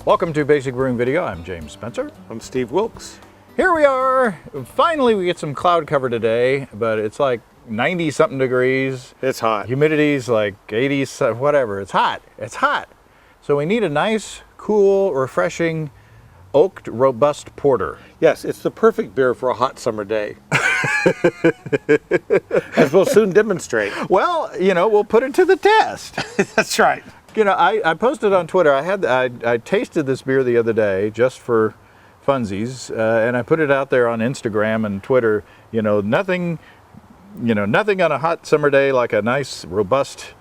Welcome to Basic Brewing Video. I'm James Spencer. I'm Steve Wilkes. Here we are. Finally, we get some cloud cover today, but it's like 90-something degrees. It's hot. Humidity's like 80, whatever. It's hot. It's hot. So we need a nice, cool, refreshing, oaked, robust porter. Yes, it's the perfect beer for a hot summer day. As we'll soon demonstrate. Well, you know, we'll put it to the test. That's right. You know, I posted on Twitter. I tasted this beer the other day just for funsies, and I put it out there on Instagram and Twitter. Nothing on a hot summer day like a nice, robust,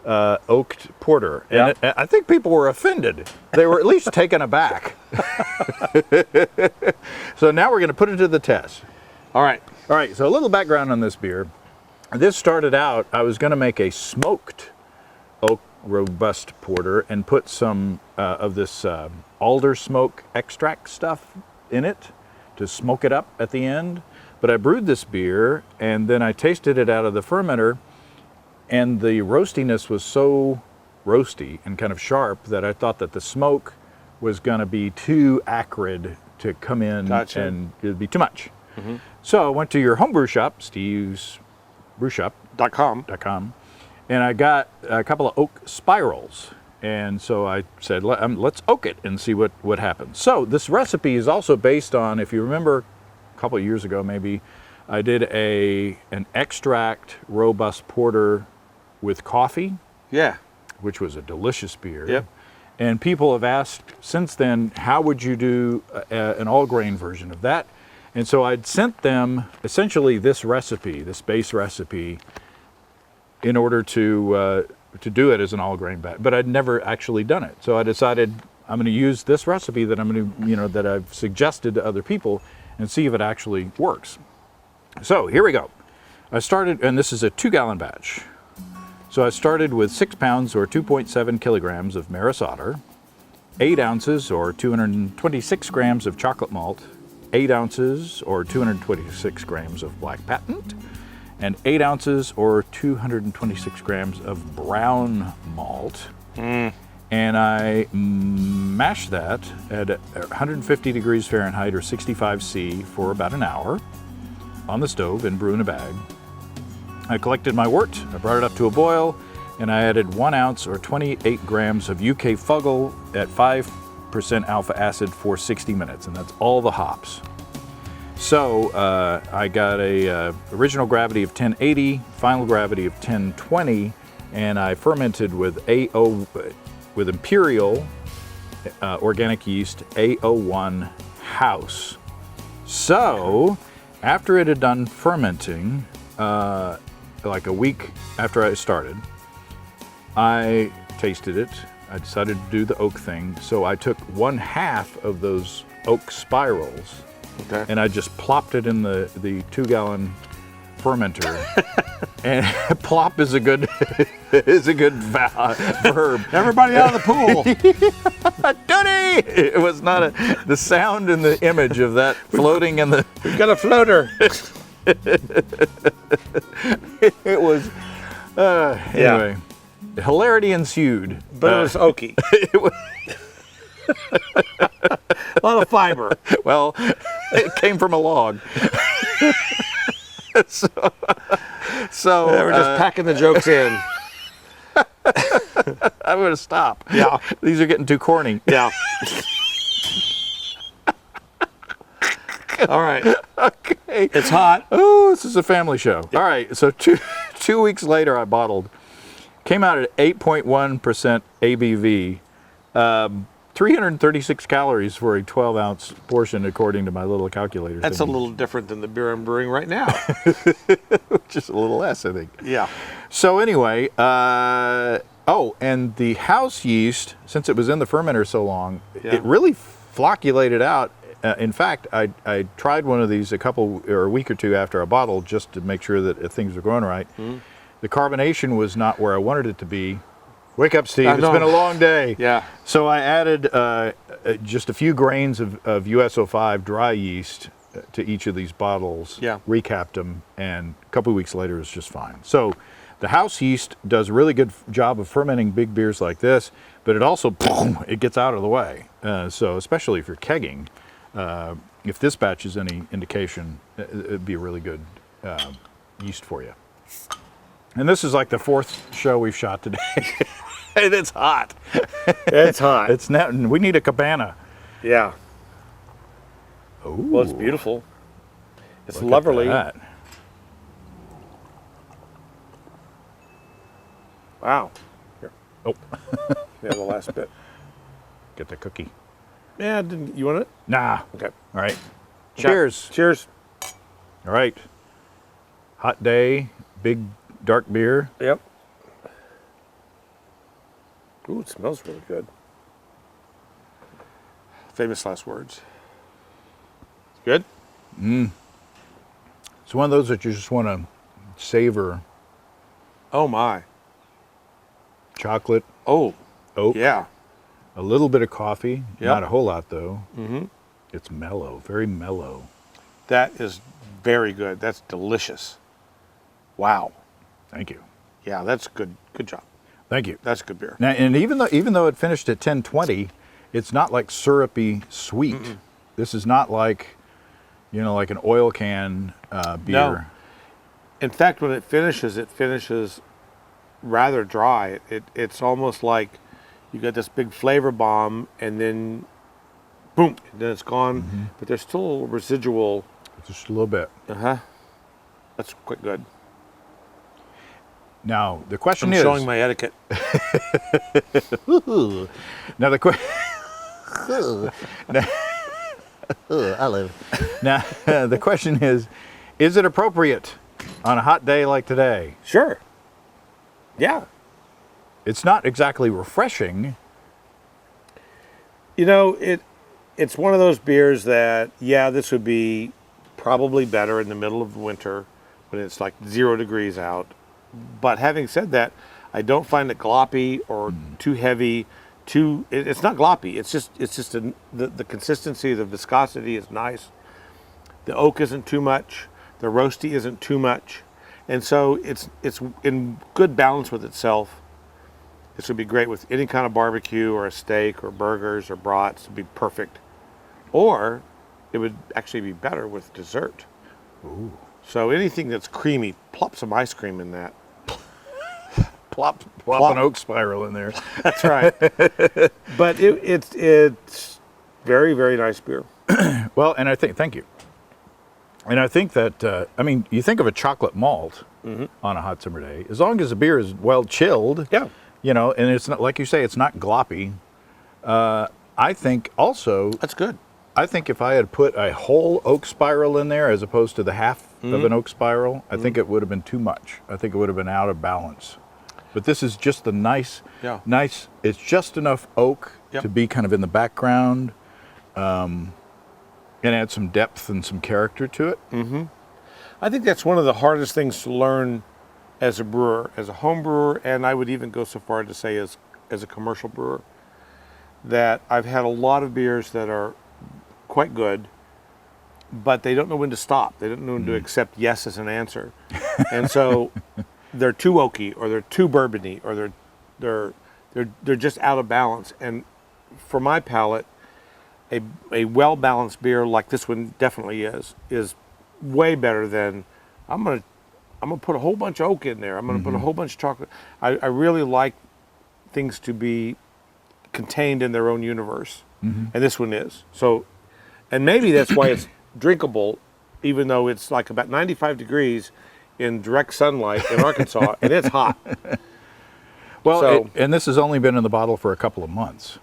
oaked porter. And I think people were offended. They were at least taken aback. So now we're going to put it to the test. All right. So a little background on this beer. This started out, I was going to make a smoked oak robust porter and put some of this alder smoke extract stuff in it to smoke it up at the end. But I brewed this beer and then I tasted it out of the fermenter, and the roastiness was so roasty and kind of sharp that I thought that the smoke was going to be too acrid to come in. Gotcha. And it'd be too much. Mm-hmm. So I went to your homebrew shop, Steve's brewshop.com, and I got a couple of oak spirals. And so I said, let's oak it and see what happens. So this recipe is also based on, if you remember a couple of years ago maybe, I did an extract robust porter with coffee. Yeah. Which was a delicious beer. Yep. And people have asked since then, how would you do an all grain version of that? And so I'd sent them essentially this recipe, this base recipe, in order to do it as an all grain batch. But I'd never actually done it. So I decided I'm going to use this recipe that that I've suggested to other people and see if it actually works. So here we go. I started, and this is a 2-gallon batch. So I started with 6 pounds or 2.7 kilograms of Maris Otter, 8 ounces or 226 grams of chocolate malt, 8 ounces or 226 grams of Black Patent, and 8 ounces or 226 grams of brown malt. And I mashed that at 150 degrees Fahrenheit or 65 C for about an hour on the stove and brew in a bag. I collected my wort, I brought it up to a boil, and I added 1 ounce or 28 grams of UK Fuggle at 5% alpha acid for 60 minutes, and that's all the hops. So I got a original gravity of 1080, final gravity of 1020, and I fermented with Imperial organic yeast A01 House. So after it had done fermenting, like a week after I started, I tasted it. I decided to do the oak thing, so I took 1/2 of those oak spirals. Okay. And I just plopped it in the 2-gallon fermenter. And plop is a good verb. everybody out of the pool. Dunny! It was not the sound and the image of that floating in the. We've got a floater. It was anyway. Hilarity ensued. But it was oaky. It was, a lot of fiber. Well, it came from a log. so we're just packing the jokes in. I'm going to stop. Yeah. These are getting too corny. Yeah. All right. Okay. It's hot. Oh, this is a family show. All right. So two weeks later, I bottled. Came out at 8.1% ABV. 336 calories for a 12-ounce portion, according to my little calculator. That's thing. a little different than the beer I'm brewing right now. Just a little less, I think. Yeah. So anyway, and the house yeast, since it was in the fermenter so long, it really flocculated out. In fact, I tried one of these a week or two after I bottled just to make sure that things were going right. Mm. The carbonation was not where I wanted it to be. Wake up, Steve. It's been a long day. Yeah. So I added just a few grains of US-05 dry yeast to each of these bottles, recapped them, and a couple of weeks later it was just fine. So The house yeast does a really good job of fermenting big beers like this, but it also, it gets out of the way. So especially if you're kegging, if this batch is any indication, it'd be a really good yeast for you. And this is like the 4th show we've shot today. And it's hot. It's hot. It's not, we need a cabana. Yeah. Ooh, Well, it's beautiful. It's look at lovely. that. Wow. Here. Oh, Yeah, the last bit. get the cookie. Yeah, didn't you want it? Nah. Okay. All right. Cheers. Cheers. All right. Hot day, big dark beer. Yep. Ooh, it smells really good. Famous last words. Good? It's one of those that you just want to savor. Oh, my. Chocolate, Oh, oak, yeah. a little bit of coffee. Yep. Not a whole lot, though. Mm-hmm. It's mellow, very mellow. That is very good. That's delicious. Wow. Thank you. Yeah, that's good. Good job. Thank you. That's good beer. Now, and even though it finished at 1020, it's not like syrupy sweet. This is not like, like an oil can beer. No. In fact, when it finishes rather dry. It's almost like you got this big flavor bomb and then boom, and then it's gone. But there's still residual. Just a little bit. That's quite good. Now the question I'm is. showing my etiquette. Now the question. Now the question is it appropriate on a hot day like today? Sure. Yeah. It's not exactly refreshing. It's one of those beers that, this would be probably better in the middle of winter when it's like 0 degrees out. But having said that, I don't find it gloppy or too heavy. It's not gloppy. It's just the consistency, the viscosity is nice. The oak isn't too much. The roasty isn't too much. And so it's in good balance with itself. This would be great with any kind of barbecue or a steak or burgers or brats. It would be perfect. Or it would actually be better with dessert. Ooh. So anything that's creamy, plop some ice cream in that. Plop an oak spiral in there. That's right. But it's very, very nice beer. Well, and thank you. And I think that, you think of a chocolate malt on a hot summer day, as long as the beer is well chilled, Yeah. And it's not, like you say, it's not gloppy. I think also, That's good. I think if I had put a whole oak spiral in there as opposed to the half of an oak spiral, I think it would have been too much. I think it would have been out of balance. But this is just the nice, it's just enough oak to be kind of in the background. And add some depth and some character to it. I think that's one of the hardest things to learn as a brewer, as a home brewer, and I would even go so far to say as a commercial brewer, that I've had a lot of beers that are quite good, but they don't know when to stop. They don't know when to accept yes as an answer. And so they're too oaky, or they're too bourbony, or they're just out of balance. And for my palate, a well-balanced beer like this one definitely is way better than I'm gonna put a whole bunch of oak in there. I'm gonna put a whole bunch of chocolate. I really like things to be contained in their own universe, and this one is. So, and maybe that's why it's drinkable, even though it's like about 95 degrees in direct sunlight in Arkansas, and it's hot. Well, and this has only been in the bottle for a couple of months.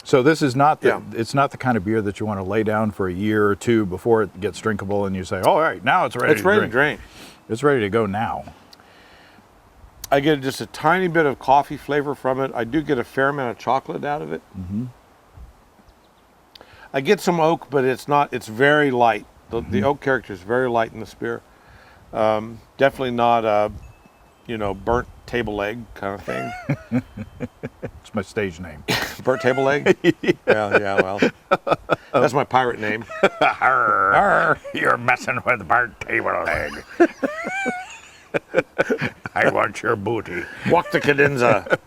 So this is not it's not the kind of beer that you want to lay down for a year or two before it gets drinkable and you say, all right, now it's ready to drink. It's ready to go now. I get just a tiny bit of coffee flavor from it. I do get a fair amount of chocolate out of it. I get some oak, but it's very light. The oak character is very light in this beer. Definitely not a, burnt table leg kind of thing. It's my stage name. Burnt table leg? Yeah, well. That's my pirate name. Arr, you're messing with burnt table leg. I want your booty. Walk the cadenza.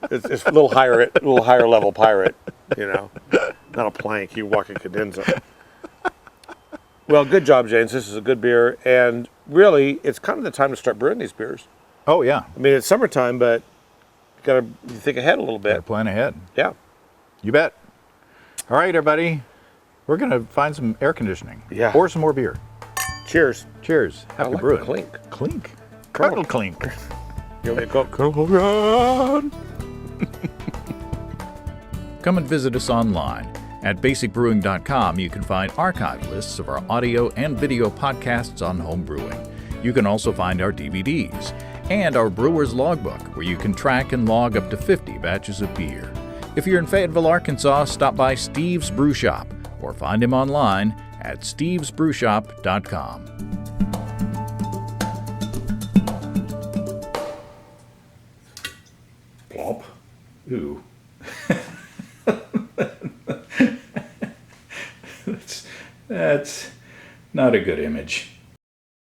It's a little higher level pirate, you know. Not a plank. You walk a cadenza. Well, good job, James. This is a good beer, and really, it's kind of the time to start brewing these beers. Oh yeah, I mean, it's summertime, but you think ahead a little bit. gotta plan ahead. Yeah. You bet. All right, everybody. We're gonna find some air conditioning. Yeah. Or some more beer. Cheers. Cheers. I Happy like brewing. the clink. Clink. Curdle clink. You want me to go? Come and visit us online. At basicbrewing.com, you can find archive lists of our audio and video podcasts on home brewing. You can also find our DVDs and our brewer's logbook, where you can track and log up to 50 batches of beer. If you're in Fayetteville, Arkansas, stop by Steve's Brew Shop or find him online at stevesbrewshop.com. Plop. Ooh. That's not a good image.